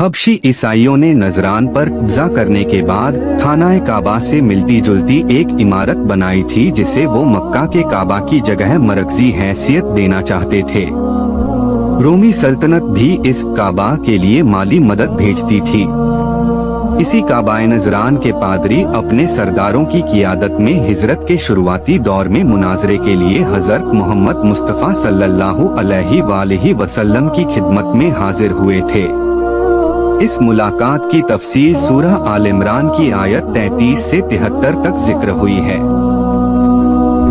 हबशी ईसाइयों ने नजरान पर कब्जा करने के बाद खाना काबा से मिलती जुलती एक इमारत बनाई थी जिसे वो मक्का के काबा की जगह मरकजी हैसियत देना चाहते थे। रोमी सल्तनत भी इस काबा के लिए माली मदद भेजती थी। इसी काबा नजरान के पादरी अपने सरदारों की क़ियादत में हिजरत के शुरुआती दौर में मुनाजरे के लिए हजरत मोहम्मद मुस्तफ़ा सल्लल्लाहु अलैहि वसल्लम की खिदमत में हाजिर हुए थे। इस मुलाकात की तफसील सूरह आल इमरान की आयत 33 से 73 तक जिक्र हुई है।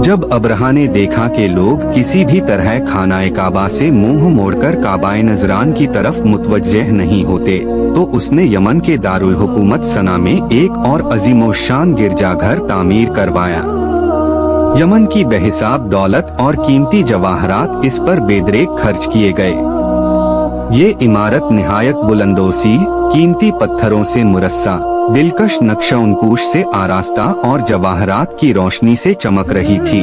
जब अब्रहा ने देखा कि लोग किसी भी तरह खाना काबा से मुंह मोड़कर काबा नजरान की तरफ मुतवज्जह नहीं होते, तो उसने यमन के दारुल हुकूमत सना में एक और अजीमोशान गिरजाघर तामीर करवाया। यमन की बेहिसाब दौलत और कीमती जवाहरात इस पर बेदरेक खर्च किए गए। ये इमारत निहायत बुलंदोसी, कीमती पत्थरों से मुरस्सा, दिलकश नक्शा-उनकूश से आरास्ता और जवाहरात की रोशनी से चमक रही थी।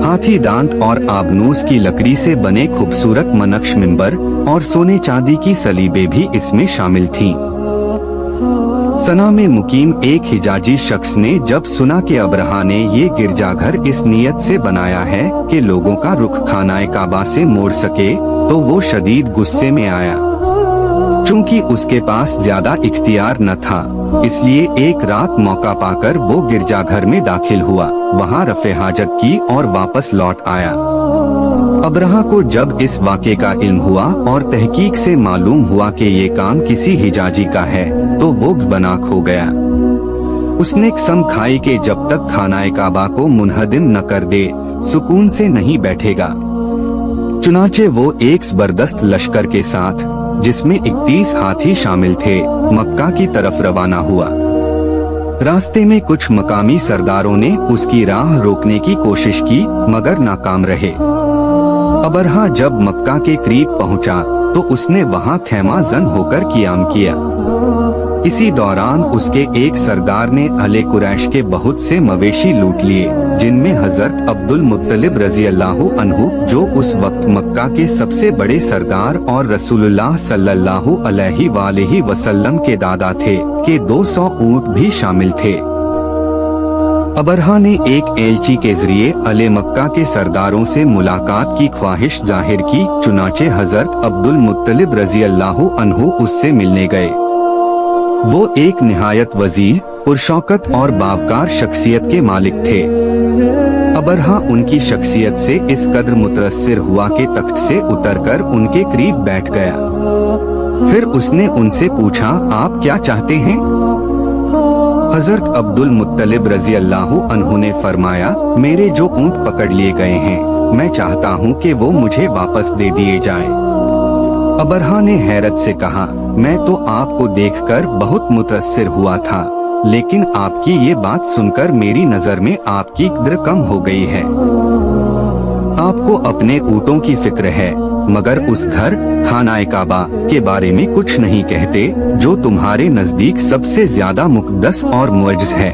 हाथी दांत और आबनूस की लकड़ी से बने खूबसूरत मनक्श मिंबर और सोने चांदी की सलीबें भी इसमें शामिल थीं। सना में मुकीम एक हिजाजी शख्स ने जब सुना कि अब्रहा ने ये गिरजाघर इस नीयत से बनाया है कि लोगों का रुख खाना काबा से मोड़ सके, तो वो शदीद गुस्से में आया। चूंकि उसके पास ज्यादा इख्तियार न था, इसलिए एक रात मौका पाकर वो गिरजाघर में दाखिल हुआ, वहाँ रफ़े हाजत की और वापस लौट आया। अब्रहा को जब इस वाक़े का इल्म हुआ और तहकीक से मालूम हुआ कि ये काम किसी हिजाजी का है, तो वो बनाक हो गया। उसने कसम खाई कि जब तक खाना काबा को मुनहदिम न कर दे, सुकून से नहीं बैठेगा। चुनाचे वो एक जबरदस्त लश्कर के साथ, जिसमें 31 हाथी शामिल थे, मक्का की तरफ रवाना हुआ। रास्ते में कुछ मकामी सरदारों ने उसकी राह रोकने की कोशिश की, मगर नाकाम रहे। अब्रहा जब मक्का के करीब पहुंचा, तो उसने वहां खैमा जन होकर क़ियाम किया। इसी दौरान उसके एक सरदार ने अहले कुरैश के बहुत से मवेशी लूट लिए, जिनमें हजरत अब्दुल मुत्तलिब रज़ी अल्लाहु अन्हु, जो उस वक्त मक्का के सबसे बड़े सरदार और रसूलुल्लाह सल्लल्लाहु अलैहि वसल्लम के दादा थे, के 200 ऊँट भी शामिल थे। अब्रहा ने एक एलची के जरिए अहले मक्का के सरदारों से मुलाकात की ख्वाहिश जाहिर की। चुनाचे हजरत अब्दुल मुत्तलिब रज़ी अल्लाहु अन्हु उससे मिलने गए। वो एक निहायत वजीह, पुरशौकत और बावकार शख्सियत के मालिक थे। अब्रहा उनकी शख्सियत से इस कदर मुतअस्सिर हुआ कि तख्त से उतरकर उनके करीब बैठ गया। फिर उसने उनसे पूछा, आप क्या चाहते हैं? हजरत अब्दुल मुत्तलिब रज़ी अल्लाहु अन्हु ने फरमाया, मेरे जो ऊँट पकड़ लिए गए हैं, मैं चाहता हूँ कि वो मुझे वापस दे दिए जाएं। अब्रहा ने हैरत से कहा, मैं तो आपको देखकर बहुत मुतअस्सिर हुआ था, लेकिन आपकी ये बात सुनकर मेरी नजर में आपकी कदर कम हो गई है। आपको अपने ऊँटों की फिक्र है, मगर उस घर खाना काबा के बारे में कुछ नहीं कहते, जो तुम्हारे नजदीक सबसे ज्यादा मुक़द्दस और मुअज्जज़ है।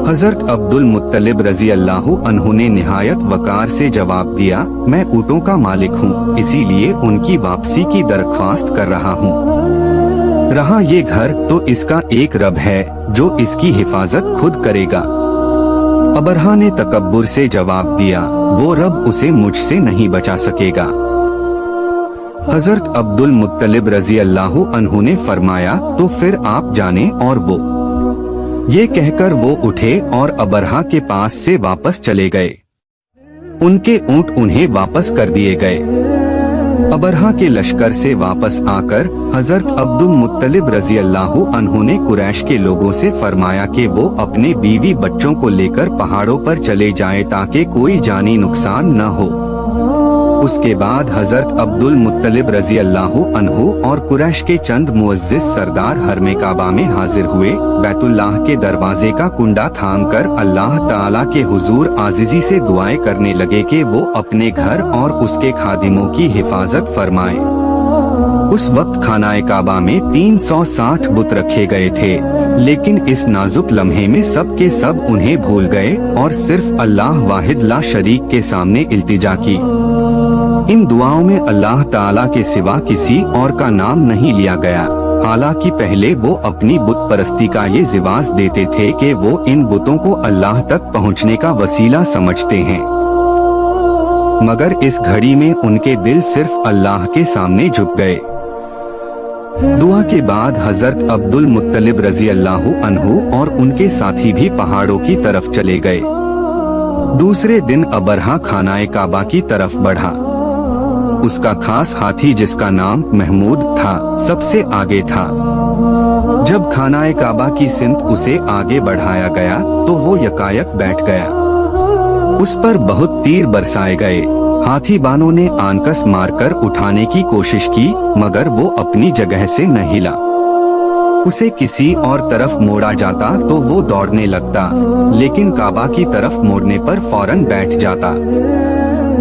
हजरत अब्दुल मुत्तलिब रज़ी अल्लाहु अन्हु ने निहायत वकार से जवाब दिया, मैं ऊँटों का मालिक हूँ, इसीलिए उनकी वापसी की दरख्वास्त कर रहा हूँ। रहा ये घर, तो इसका एक रब है जो इसकी हिफाजत खुद करेगा। अब्रहा ने तकब्बुर से जवाब दिया, वो रब उसे मुझसे नहीं बचा सकेगा। हजरत अब्दुल मुत्तलिब रज़ी अल्लाहु अन्हु ने फरमाया, तो फिर आप जाने और वो। ये कहकर वो उठे और अब्रहा के पास से वापस चले गए। उनके ऊँट उन्हें वापस कर दिए गए। अब्रहा के लश्कर से वापस आकर हजरत अब्दुल मुत्तलिब रज़ी अल्लाहु अन्हु ने कुरैश के लोगों से फरमाया कि वो अपने बीवी बच्चों को लेकर पहाड़ों पर चले जाएं, ताकि कोई जानी नुकसान न हो। उसके बाद हजरत अब्दुल मुत्तलिब रज़ी अल्लाहु अन्हु और कुरैश के चंद मुअज्जिज़ सरदार हरमे काबा में हाजिर हुए। बैतुल्लाह के दरवाजे का कुंडा थामकर अल्लाह ताला के हुजूर आजिज़ी से दुआएं करने लगे कि वो अपने घर और उसके खादिमों की हिफाजत फरमाए। उस वक्त खाना काबा में 360 बुत रखे गए थे, लेकिन इस नाजुक लम्हे में सब के सब उन्हें भूल गए और सिर्फ अल्लाह वाहिद ला शरीक के सामने इल्तिजा की। इन दुआओं में अल्लाह ताला के सिवा किसी और का नाम नहीं लिया गया। हालांकि पहले वो अपनी बुत परस्ती का ये जिवाज देते थे कि वो इन बुतों को अल्लाह तक पहुंचने का वसीला समझते हैं, मगर इस घड़ी में उनके दिल सिर्फ अल्लाह के सामने झुक गए। दुआ के बाद हजरत अब्दुल मुत्तलिब रजी अल्लाहु अन्हु और उनके साथी भी पहाड़ों की तरफ चले गए। दूसरे दिन अबरहा खानाए काबा की तरफ बढ़ा। उसका खास हाथी जिसका नाम महमूद था सबसे आगे था। जब खानाए काबा की सिमत उसे आगे बढ़ाया गया तो वो यकायक बैठ गया। उस पर बहुत तीर बरसाए गए। हाथी बानों ने आनकस मारकर उठाने की कोशिश की, मगर वो अपनी जगह से न हिला। उसे किसी और तरफ मोड़ा जाता तो वो दौड़ने लगता, लेकिन काबा की तरफ मोड़ने पर फौरन बैठ जाता।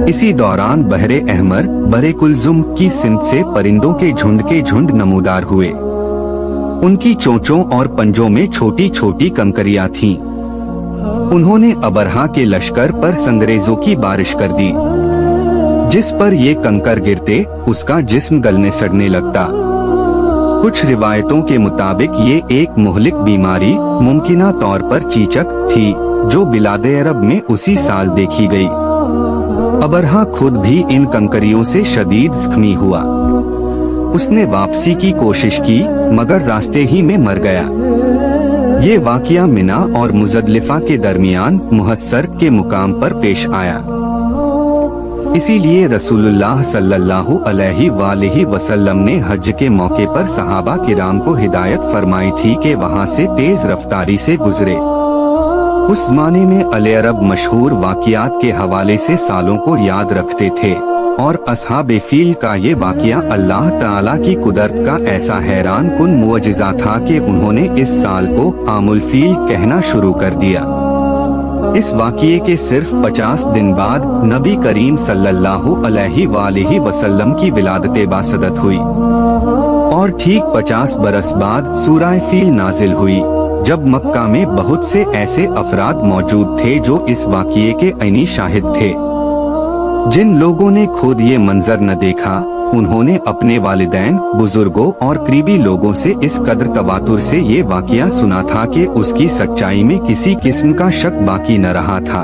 इसी दौरान बहरे अहमर बरे कुलजुम की सिमत से परिंदों के झुंड नमूदार हुए। उनकी चोंचों और पंजों में छोटी छोटी कंकरियां थीं। उन्होंने अबरहा के लश्कर पर संगरेजों की बारिश कर दी। जिस पर ये कंकर गिरते उसका जिस्म गलने सड़ने लगता। कुछ रिवायतों के मुताबिक ये एक मुहलिक बीमारी मुमकिना तौर पर चीचक थी, जो बिलादे अरब में उसी साल देखी गई। अबरहा खुद भी इन कंकरियों से शदीद जख्मी हुआ। उसने वापसी की कोशिश की, मगर रास्ते ही में मर गया। ये वाक़या मिना और मुज़दलिफा के दरमियान मुहस्सर के मुकाम पर पेश आया। इसीलिए रसूलुल्लाह सल्लल्लाहु अलैहि वसल्लम ने हज के मौके पर सहाबा किराम को हिदायत फरमाई थी कि वहाँ से तेज रफ्तारी से गुजरे। उस ज़माने में अले अरब मशहूर वाक़ियात के हवाले से सालों को याद रखते थे, और असहाबे फील का ये वाक़या अल्लाह ताला की कुदरत का ऐसा हैरान कुन मुअजिज़ा था कि उन्होंने इस साल को आमुल फील कहना शुरू कर दिया। इस वाक़ये के सिर्फ 50 दिन बाद नबी करीम सल्लल्लाहु अलैहि वसल्लम की विलादत बासदत हुई, और ठीक 50 बरस बाद सूरह फील नाजिल हुई, जब मक्का में बहुत से ऐसे अफराद मौजूद थे जो इस वाक़ये के ऐनी शाहिद थे। जिन लोगों ने खुद ये मंजर न देखा, उन्होंने अपने वालिदैन, बुजुर्गों और करीबी लोगों से इस कदर तवातुर से ये वाक़या सुना था कि उसकी सच्चाई में किसी किस्म का शक बाकी न रहा था।